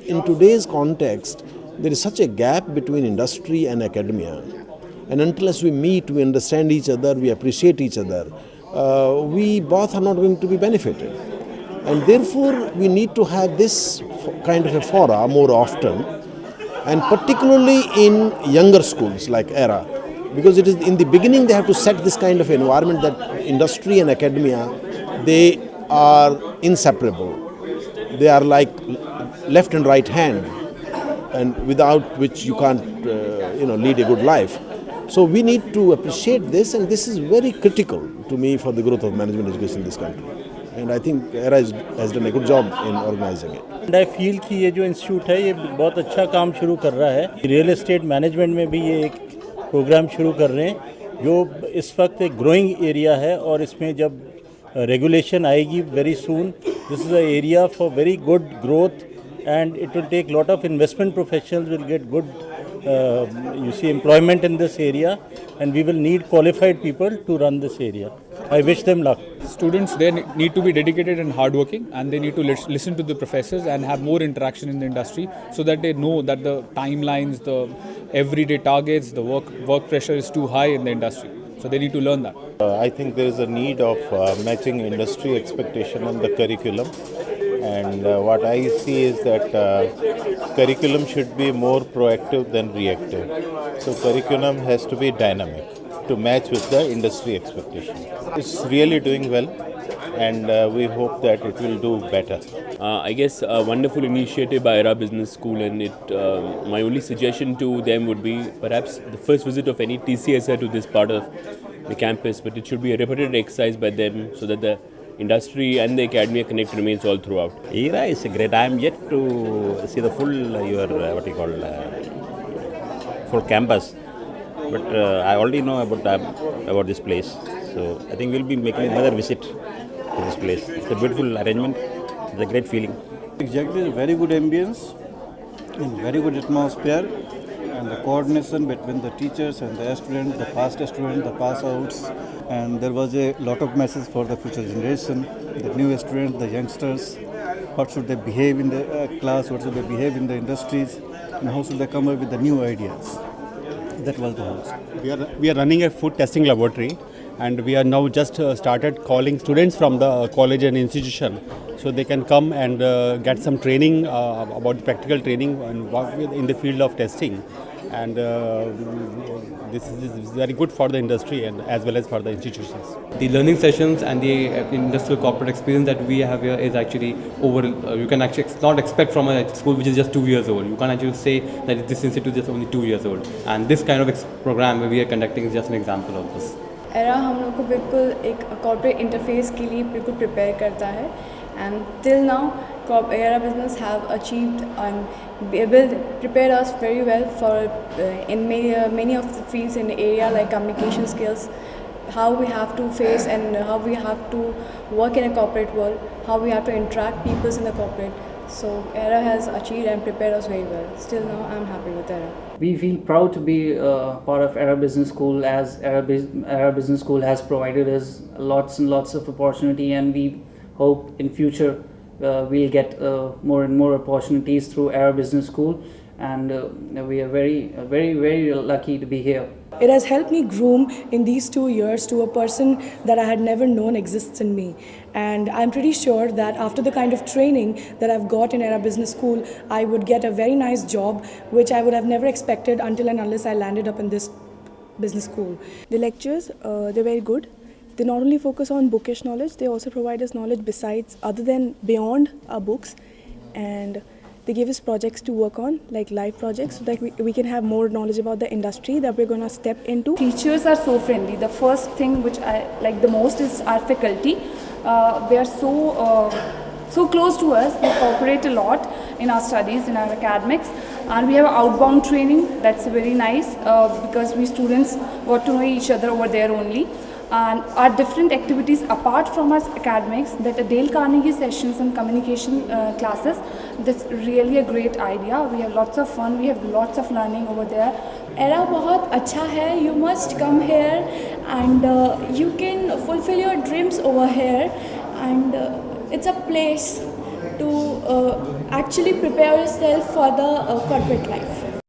in today's context, there is such a gap between industry and academia. And unless we meet, we understand each other, we appreciate each other, we both are not going to be benefited. And therefore, we need to have this kind of a fora more often, and particularly in younger schools like ERA, because it is in the beginning they have to set this kind of environment that industry and academia, they are inseparable. They are like left and right hand, and without which you can't lead a good life. So we need to appreciate this, and this is very critical to me for the growth of management education in this country. And I think ERA has done a good job in organizing it. And I feel कि ये जो institute है ये बहुत अच्छा काम शुरू कर रहा है। रियल एस्टेट मैनेजमेंट में भी ये एक प्रोग्राम शुरू कर रहे हैं जो इस वक्त एक ग्रोइंग एरिया है, और इसमें जब रेगुलेशन आएगी very soon, this is a area for very good growth, and it will take lot of investment professionals will get good employment in this area, and we will need qualified people to run this area. I wish them luck. Students, they need to be dedicated and hardworking, and they need to listen to the professors and have more interaction in the industry, so that they know that the timelines, the everyday targets, the work pressure is too high in the industry. So they need to learn that. I think there is a need of matching industry expectation on the curriculum. And what I see is that curriculum should be more proactive than reactive. So curriculum has to be dynamic to match with the industry expectation. It's really doing well, and we hope that it will do better. I guess a wonderful initiative by ERA Business School, and my only suggestion to them would be perhaps the first visit of any TCSer to this part of the campus, but it should be a repeated exercise by them so that the industry and the academia connect remains all throughout. ERA is great. I am yet to see the full full campus, but I already know about this place. So I think we'll be making another visit to this place. It's a beautiful arrangement. It's a great feeling. Exactly, very good ambience and very good atmosphere, and the coordination between the teachers and the students, the past students, the pass outs, and there was a lot of message for the future generation, the new students, the youngsters, what should they behave in the class, what should they behave in the industries, and how should they come up with the new ideas. That was the whole. We are running a food testing laboratory, and we are now just started calling students from the college and institution, so they can come and get some training about practical training and work in the field of testing. And this is very good for the industry and as well as for the institutions. The learning sessions and the industrial corporate experience that we have here is actually over. You can actually not expect from a school which is just 2 years old. You can't actually say that this institute is just only 2 years old. And this kind of program we are conducting is just an example of this. ERA हम लोग को बिल्कुल एक corporate interface के लिए बिल्कुल prepare करता है, and till now ERA Business have achieved and will prepare us very well for in many of the fields in the area like communication skills, how we have to face and how we have to work in a corporate world, how we have to interact people in the corporate. So ERA has achieved and prepared us very well. Still now I'm happy with ERA. We feel proud to be part of ERA Business School, as ERA Business School has provided us lots and lots of opportunity, and we hope in future we'll get more and more opportunities through ERA Business School, and we are very lucky to be here. It has helped me groom in these 2 years to a person that I had never known exists in me, and I'm pretty sure that after the kind of training that I've got in ERA Business School, I would get a very nice job which I would have never expected until and unless I landed up in this business school. The lectures, they're very good. They not only focus on bookish knowledge, they also provide us knowledge besides, other than beyond our books, and they give us projects to work on, like live projects, so that we can have more knowledge about the industry that we're going to step into. Teachers are so friendly. The first thing which I like the most is our faculty. They are so close to us. They cooperate a lot in our studies, in our academics, and we have outbound training. That's very nice because we students got to know each other over there only. And our different activities apart from our academics, that Dale Carnegie sessions and communication classes, that's really a great idea. We have lots of fun, we have lots of learning over there. ERA बहुत अच्छा है. You must come here and you can fulfill your dreams over here, and it's a place to actually prepare yourself for the corporate life.